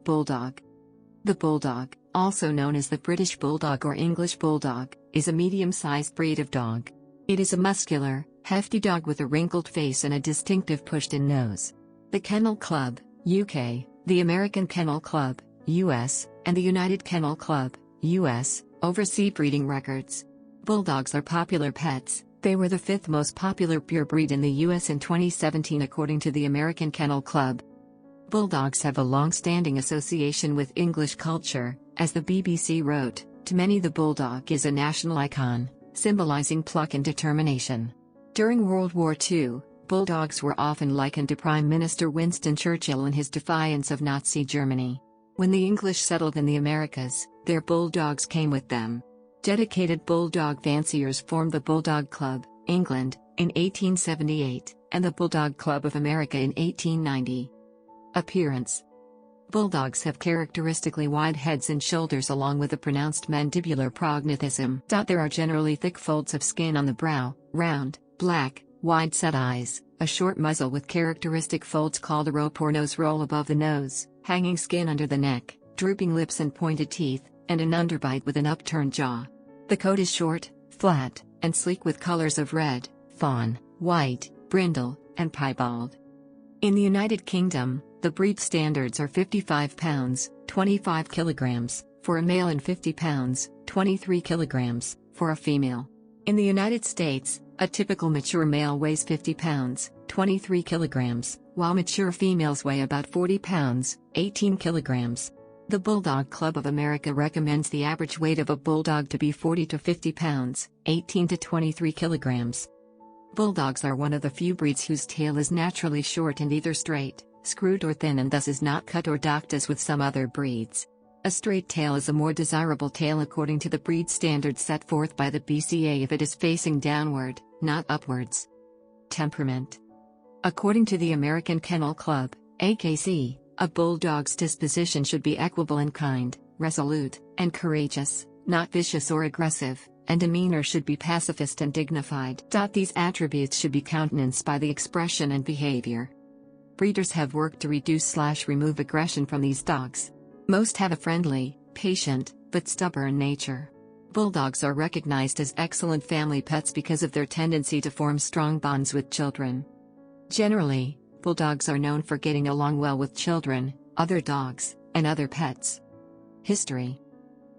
Bulldog. The Bulldog, also known as the British Bulldog or English Bulldog, is a medium-sized breed of dog. It is a muscular, hefty dog with a wrinkled face and a distinctive pushed-in nose. The Kennel Club, UK, the American Kennel Club, US, and the United Kennel Club, US, oversee breeding records. Bulldogs are popular pets. They were the fifth most popular pure breed in the US in 2017 according to the American Kennel Club. Bulldogs have a long-standing association with English culture, as the BBC wrote. To many the bulldog is a national icon, symbolizing pluck and determination. During World War II, bulldogs were often likened to Prime Minister Winston Churchill in his defiance of Nazi Germany. When the English settled in the Americas, their bulldogs came with them. Dedicated bulldog fanciers formed the Bulldog Club, England, in 1878, and the Bulldog Club of America in 1890. Appearance. Bulldogs have characteristically wide heads and shoulders along with a pronounced mandibular prognathism. There are generally thick folds of skin on the brow, round, black, wide-set eyes, a short muzzle with characteristic folds called a rope or nose roll above the nose, hanging skin under the neck, drooping lips and pointed teeth, and an underbite with an upturned jaw. The coat is short, flat, and sleek with colors of red, fawn, white, brindle, and piebald. In the United Kingdom, the breed standards are 55 pounds, 25 kilograms, for a male and 50 pounds, 23 kilograms, for a female. In the United States, a typical mature male weighs 50 pounds, 23 kilograms, while mature females weigh about 40 pounds, 18 kilograms. The Bulldog Club of America recommends the average weight of a bulldog to be 40 to 50 pounds, 18 to 23 kilograms. Bulldogs are one of the few breeds whose tail is naturally short and either straight, screwed or thin and thus is not cut or docked as with some other breeds. A straight tail is a more desirable tail according to the breed standards set forth by the BCA if it is facing downward, not upwards. Temperament. According to the American Kennel Club, AKC, a bulldog's disposition should be equable and kind, resolute, and courageous, not vicious or aggressive, and demeanor should be pacifist and dignified. These attributes should be countenanced by the expression and behavior. Breeders have worked to reduce/remove aggression from these dogs. Most have a friendly, patient, but stubborn nature. Bulldogs are recognized as excellent family pets because of their tendency to form strong bonds with children. Generally, bulldogs are known for getting along well with children, other dogs, and other pets. History.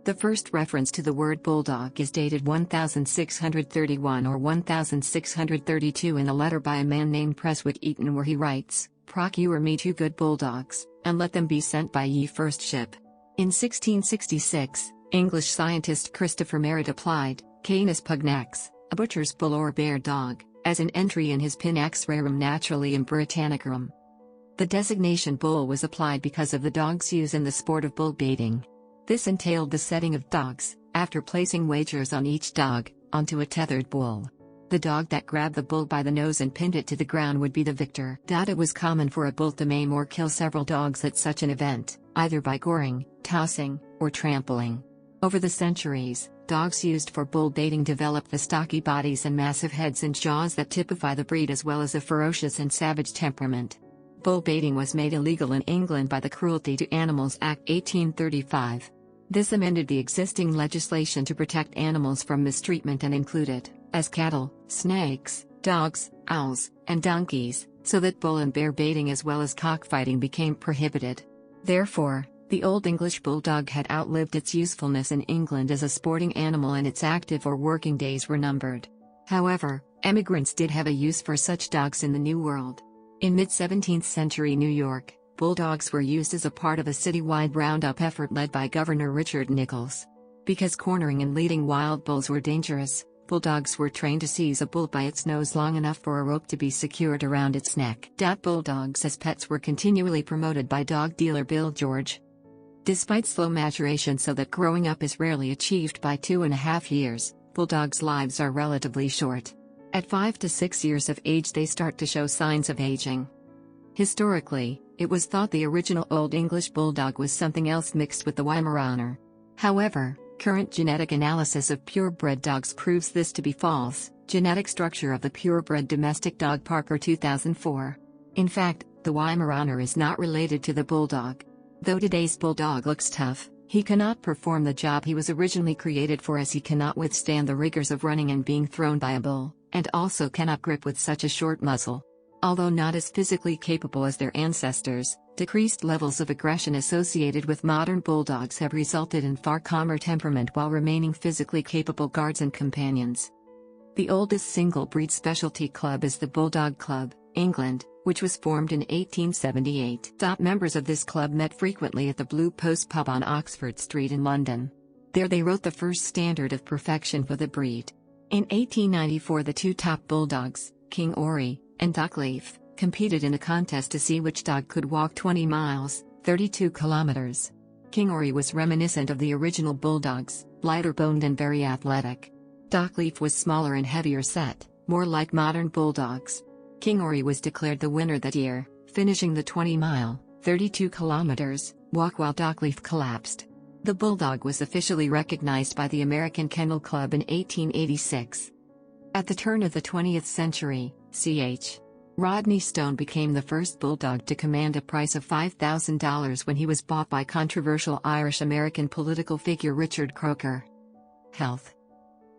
The first reference to the word bulldog is dated 1631 or 1632 in a letter by a man named Preswick Eaton where he writes, "Procure me 2 good bulldogs, and let them be sent by ye first ship." In 1666, English scientist Christopher Merritt applied, Canis pugnax, a butcher's bull or bear dog, as an entry in his Pinax Rerum Naturalium Britannicarum. The designation bull was applied because of the dog's use in the sport of bull baiting. This entailed the setting of dogs, after placing wagers on each dog, onto a tethered bull. The dog that grabbed the bull by the nose and pinned it to the ground would be the victor. It was common for a bull to maim or kill several dogs at such an event, either by goring, tossing, or trampling. Over the centuries, dogs used for bull baiting developed the stocky bodies and massive heads and jaws that typify the breed as well as a ferocious and savage temperament. Bull baiting was made illegal in England by the Cruelty to Animals Act 1835. This amended the existing legislation to protect animals from mistreatment and included, as cattle, snakes, dogs, owls, and donkeys, so that bull and bear baiting as well as cockfighting became prohibited. Therefore, the Old English Bulldog had outlived its usefulness in England as a sporting animal and its active or working days were numbered. However, emigrants did have a use for such dogs in the New World. In mid-17th century New York, bulldogs were used as a part of a citywide roundup effort led by Governor Richard Nichols. Because cornering and leading wild bulls were dangerous, bulldogs were trained to seize a bull by its nose long enough for a rope to be secured around its neck. Bulldogs as pets were continually promoted by dog dealer Bill George. Despite slow maturation so that growing up is rarely achieved by 2.5 years, bulldogs' lives are relatively short. At 5 to 6 years of age they start to show signs of aging. Historically, it was thought the original Old English Bulldog was something else mixed with the Weimaraner. However, current genetic analysis of purebred dogs proves this to be false. Genetic structure of the purebred domestic dog Parker 2004. In fact, the Weimaraner is not related to the Bulldog. Though today's Bulldog looks tough, he cannot perform the job he was originally created for, as he cannot withstand the rigors of running and being thrown by a bull, and also cannot grip with such a short muzzle. Although not as physically capable as their ancestors, decreased levels of aggression associated with modern bulldogs have resulted in far calmer temperament while remaining physically capable guards and companions. The oldest single-breed specialty club is the Bulldog Club, England, which was formed in 1878. Members of this club met frequently at the Blue Post pub on Oxford Street in London. There they wrote the first standard of perfection for the breed. In 1894, the two top bulldogs, King Orry and Duckleaf, competed in a contest to see which dog could walk 20 miles, 32 kilometers. King Orry was reminiscent of the original bulldogs, lighter-boned and very athletic. Duckleaf was smaller and heavier set, more like modern bulldogs. King Orry was declared the winner that year, finishing the 20-mile, 32 kilometers, walk while Duckleaf collapsed. The bulldog was officially recognized by the American Kennel Club in 1886. At the turn of the 20th century, Ch. Rodney Stone became the first bulldog to command a price of $5,000 when he was bought by controversial Irish-American political figure Richard Croker. Health.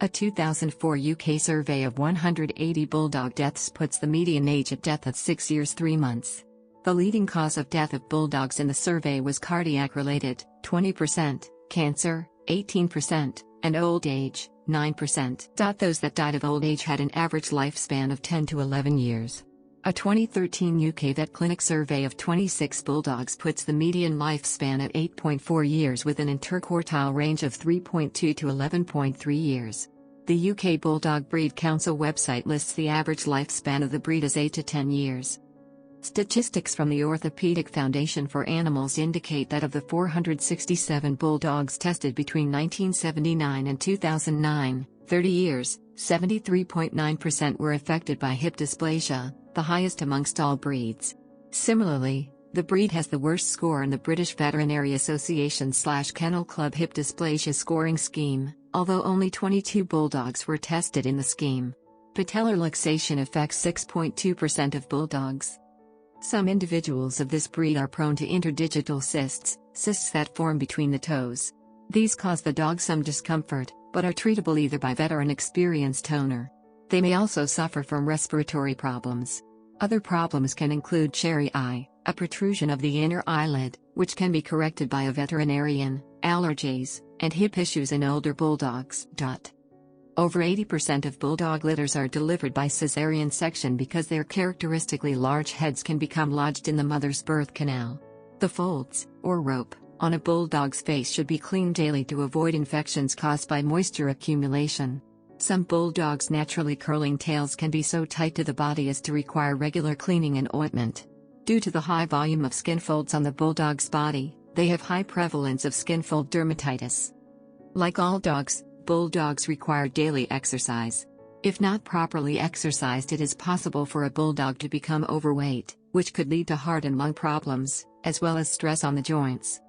A 2004 UK survey of 180 bulldog deaths puts the median age at death at 6 years 3 months. The leading cause of death of bulldogs in the survey was cardiac-related, 20%, cancer, 18%, and old age, 9%. Those that died of old age had an average lifespan of 10 to 11 years. A 2013 UK Vet Clinic survey of 26 bulldogs puts the median lifespan at 8.4 years with an interquartile range of 3.2 to 11.3 years. The UK Bulldog Breed Council website lists the average lifespan of the breed as 8 to 10 years. Statistics from the Orthopedic Foundation for Animals indicate that of the 467 bulldogs tested between 1979 and 2009, 30 years, 73.9% were affected by hip dysplasia, the highest amongst all breeds. Similarly, the breed has the worst score in the British Veterinary Association/Kennel Club hip dysplasia scoring scheme, although only 22 bulldogs were tested in the scheme. Patellar luxation affects 6.2% of bulldogs. Some individuals of this breed are prone to interdigital cysts that form between the toes. These cause the dog some discomfort, but are treatable either by vet or an experienced owner. They may also suffer from respiratory problems. Other problems can include cherry eye, a protrusion of the inner eyelid, which can be corrected by a veterinarian, allergies, and hip issues in older bulldogs. Over 80% of bulldog litters are delivered by cesarean section because their characteristically large heads can become lodged in the mother's birth canal. The folds, or rope, on a bulldog's face should be cleaned daily to avoid infections caused by moisture accumulation. Some bulldogs' naturally curling tails can be so tight to the body as to require regular cleaning and ointment. Due to the high volume of skin folds on the bulldog's body, they have high prevalence of skin fold dermatitis. Like all dogs, bulldogs require daily exercise. If not properly exercised, it is possible for a bulldog to become overweight, which could lead to heart and lung problems, as well as stress on the joints.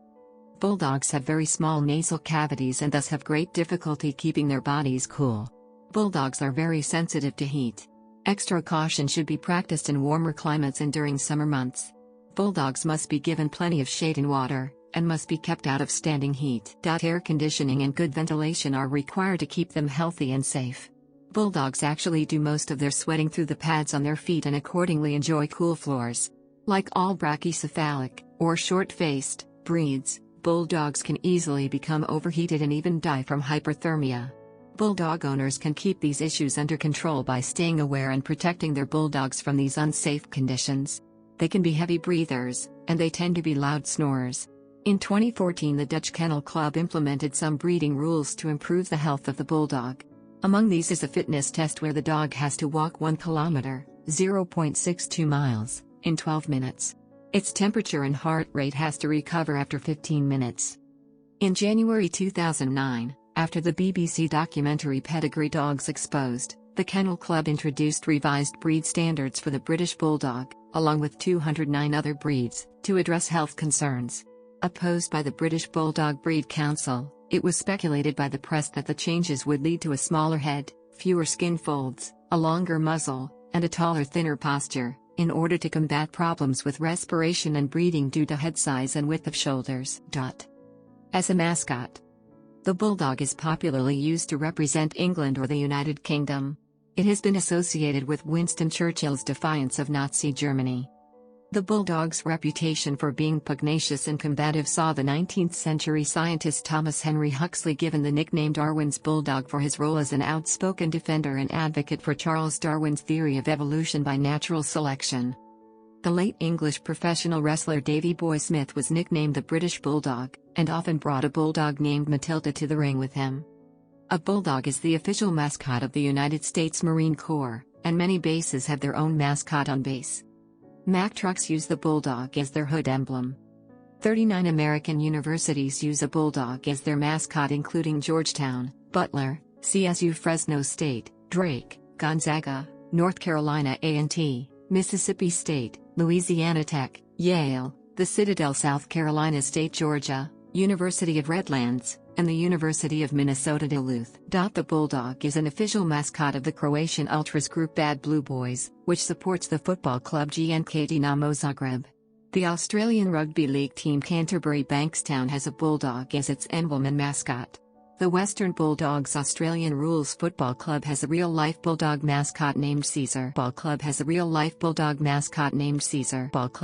Bulldogs have very small nasal cavities and thus have great difficulty keeping their bodies cool. Bulldogs are very sensitive to heat. Extra caution should be practiced in warmer climates and during summer months. Bulldogs must be given plenty of shade and water, and must be kept out of standing heat. Air conditioning and good ventilation are required to keep them healthy and safe. Bulldogs actually do most of their sweating through the pads on their feet and accordingly enjoy cool floors. Like all brachycephalic, or short-faced, breeds, bulldogs can easily become overheated and even die from hyperthermia. Bulldog owners can keep these issues under control by staying aware and protecting their bulldogs from these unsafe conditions. They can be heavy breathers, and they tend to be loud snorers. In 2014, the Dutch Kennel Club implemented some breeding rules to improve the health of the bulldog. Among these is a fitness test where the dog has to walk 1 kilometer, 0.62 miles, in 12 minutes. Its temperature and heart rate has to recover after 15 minutes. In January 2009, after the BBC documentary Pedigree Dogs Exposed, the Kennel Club introduced revised breed standards for the British Bulldog, along with 209 other breeds, to address health concerns. Opposed by the British Bulldog Breed Council, it was speculated by the press that the changes would lead to a smaller head, fewer skin folds, a longer muzzle, and a taller, thinner posture, in order to combat problems with respiration and breathing due to head size and width of shoulders. As a mascot, the Bulldog is popularly used to represent England or the United Kingdom. It has been associated with Winston Churchill's defiance of Nazi Germany. The Bulldog's reputation for being pugnacious and combative saw the 19th-century scientist Thomas Henry Huxley given the nickname Darwin's Bulldog for his role as an outspoken defender and advocate for Charles Darwin's theory of evolution by natural selection. The late English professional wrestler Davy Boy Smith was nicknamed the British Bulldog, and often brought a bulldog named Matilda to the ring with him. A bulldog is the official mascot of the United States Marine Corps, and many bases have their own mascot on base. Mack trucks use the bulldog as their hood emblem. 39 American universities use a bulldog as their mascot, including Georgetown, Butler, CSU Fresno State, Drake, Gonzaga, North Carolina A&T, Mississippi State, Louisiana Tech, Yale, the Citadel, South Carolina State, Georgia, University of Redlands, and the University of Minnesota Duluth. The Bulldog is an official mascot of the Croatian Ultras group Bad Blue Boys, which supports the football club GNK Dinamo Zagreb. The Australian rugby league team Canterbury Bankstown has a bulldog as its emblem and mascot. The Western Bulldogs Australian Rules Football Club has a real-life bulldog mascot named Caesar. Ball Club has a real-life bulldog mascot named Caesar. Ball Club